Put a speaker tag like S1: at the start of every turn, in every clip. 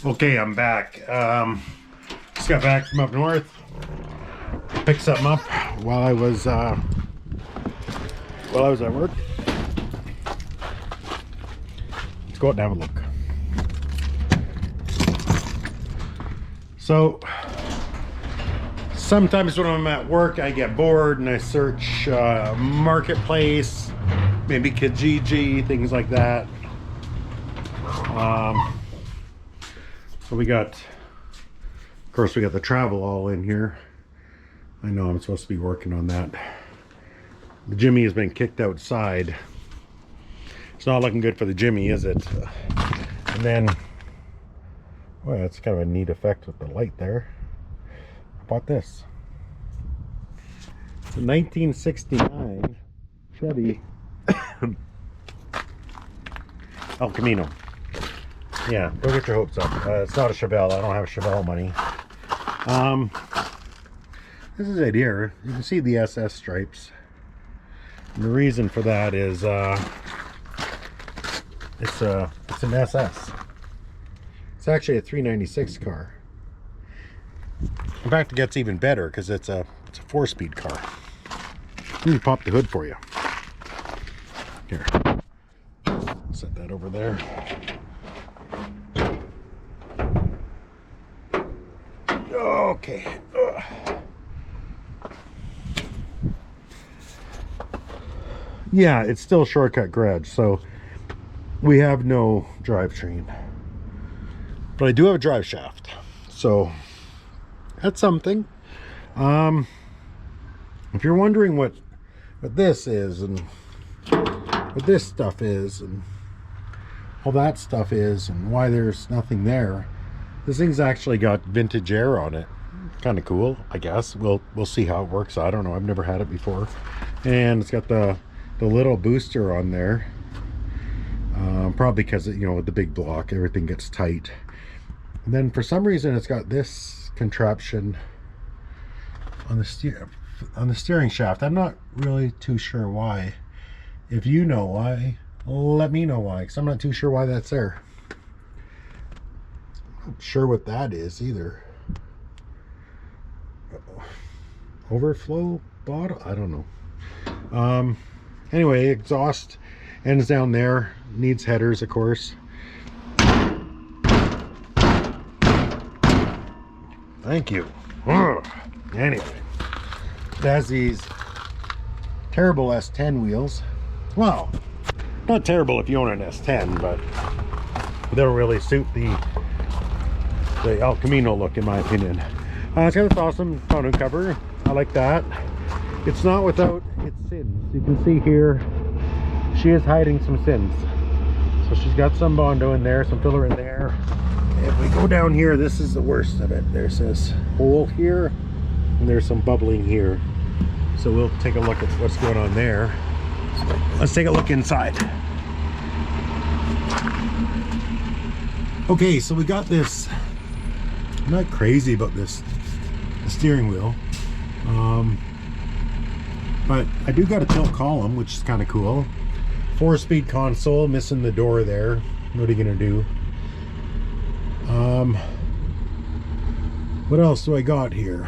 S1: Okay, I'm back. Just got back from up north. Picked something up while I was at work. Let's go out and have a look. So sometimes when I'm at work, I get bored and I search marketplace, maybe Kijiji, things like that. So we got, of course, we got the travel all in here. I know I'm supposed to be working on that. The Jimmy has been kicked outside. It's not looking good for the Jimmy, is it? And then, well, that's kind of a neat effect with the light there. How about this? It's a 1969 Chevy El Camino. Yeah, go get your hopes up. It's not a Chevelle. I don't have Chevelle money. This is it here. You can see the SS stripes. And the reason for that is it's an SS. It's actually a 396 car. In fact, it gets even better because it's a 4-speed car. Let me pop the hood for you. Here. Set that over there. Okay. Yeah, it's still shortcut garage, so we have no drivetrain. But I do have a drive shaft, so that's something. If you're wondering what this is and what this stuff is and all that stuff is and why there's nothing there, this thing's actually got vintage air on it. Kind of cool, I guess. We'll see how it works. I don't know. I've never had it before. And it's got the little booster on there. Probably because, you know, with the big block, everything gets tight. And then for some reason, it's got this contraption on the steering shaft. I'm not really too sure why. If you know why, let me know why, because I'm not too sure why that's there. Not sure what that is either. Overflow bottle? I don't know. Anyway, exhaust ends down there. Needs headers, of course. Thank you. Anyway, it has these terrible S10 wheels. Well, not terrible if you own an S10, but they don't really suit the El Camino look, in my opinion. It's got this awesome tonneau cover. I like that. It's not without its sins. You can see here, she is hiding some sins. So she's got some Bondo in there, some filler in there. If we go down here, this is the worst of it. There's this hole here, and there's some bubbling here. So we'll take a look at what's going on there. Let's take a look inside. Okay, so we got this. I'm not crazy about the steering wheel, but I do got a tilt column, which is kind of cool. 4-speed console, missing the door there. What are you gonna do? What else do I got here?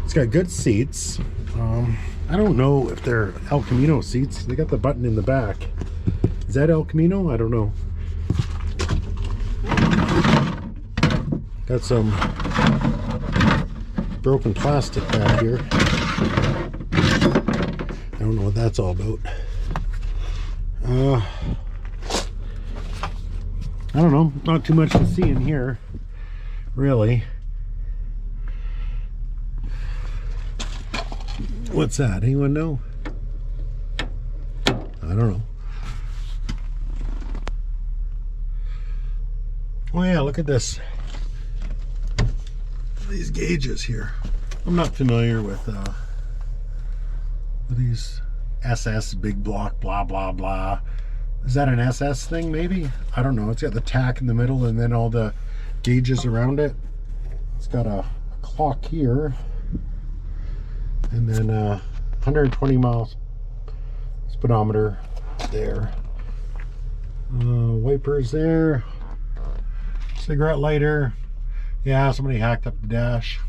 S1: It's got good seats. I don't know if they're El Camino seats. They got the button in the back. Is that El Camino? I don't know. Got some broken plastic back here. I don't know what that's all about. I don't know. Not too much to see in here, really. What's that? Anyone know? I don't know. Oh yeah, look at this. These gauges here. I'm not familiar with these SS big block blah blah blah. Is that an SS thing maybe? I don't know. It's got the tack in the middle and then all the gauges around it. It's got a clock here and then 120 miles speedometer there. Wipers there. cigarette lighter. Yeah, somebody hacked up the dash.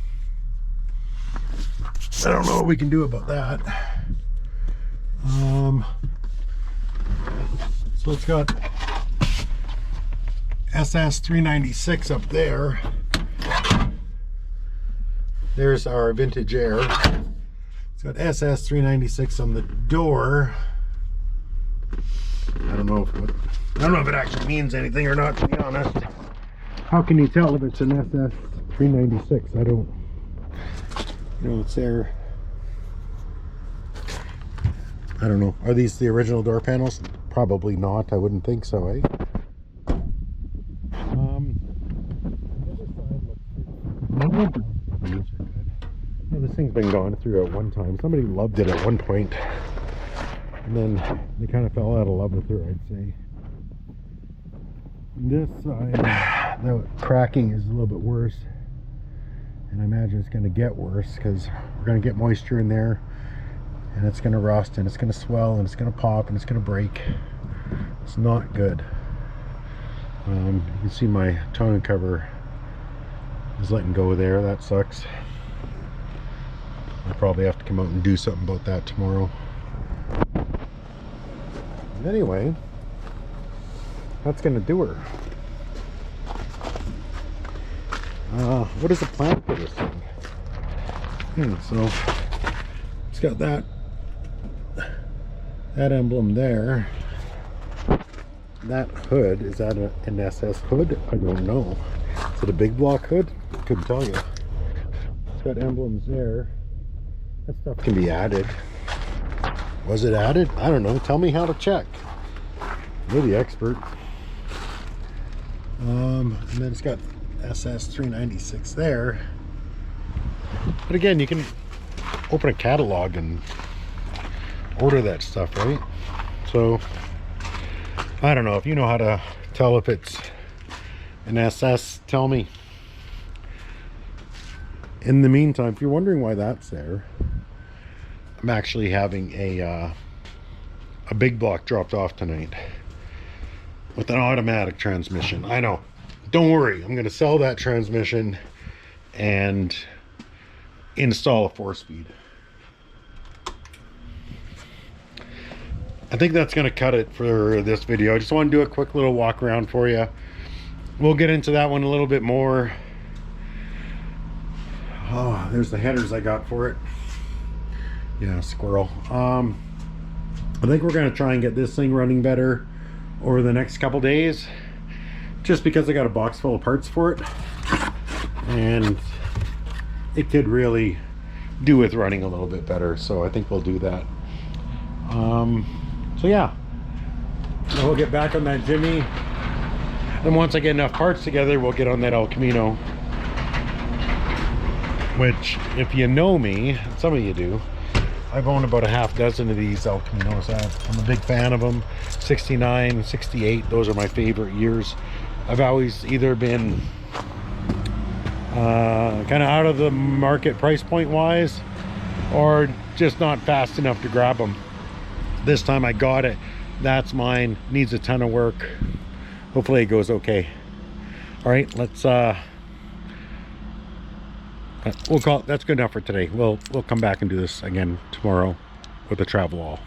S1: I don't know what we can do about that. So it's got SS 396 up there. There's our vintage air. It's got SS 396 on the door. I don't know if it actually means anything or not, to be honest. How can you tell if it's an SS 396? I don't know. It's there. I don't know. Are these the original door panels? Probably not. I wouldn't think so, eh? Yeah, this thing's been gone through at one time. Somebody loved it at one point, and then they kind of fell out of love with her, I'd say. This side, the cracking is a little bit worse, and I imagine it's going to get worse because we're going to get moisture in there, and it's going to rust, and it's going to swell, and it's going to pop, and it's going to break. It's not good. You can see my tonneau cover is letting go there. That sucks. I'll probably have to come out and do something about that tomorrow. Anyway, that's going to do her. What is the plan for this thing? So it's got that emblem there. That hood, is that an SS hood? I don't know. Is it a big block hood? Couldn't tell you. It's got emblems there. That stuff can be added. Was it added? I don't know. Tell me how to check. You're the expert. And then it's got SS 396 there. But again, you can open a catalog and order that stuff, right? So I don't know. If you know how to tell if it's an SS, tell me. In the meantime, if you're wondering why that's there, I'm actually having a big block dropped off tonight with an automatic transmission. I know. Don't worry. I'm going to sell that transmission and install a 4-speed. I think that's going to cut it for this video. I just want to do a quick little walk around for you. We'll get into that one a little bit more. Oh, there's the headers I got for it. Yeah, squirrel. I think we're going to try and get this thing running better over the next couple days, just because I got a box full of parts for it, and it could really do with running a little bit better. So I think we'll do that. So yeah, so we'll get back on that Jimmy, and once I get enough parts together, we'll get on that El Camino, which, if you know me, some of you do, I've owned about a half dozen of these El Caminos. I'm a big fan of them. 69, 68, those are my favorite years. I've always either been kind of out of the market price point wise, or just not fast enough to grab them. This time I got it. That's mine. Needs a ton of work. Hopefully it goes okay. All right, let's we'll call it, that's good enough for today. We'll come back and do this again tomorrow with the travel all.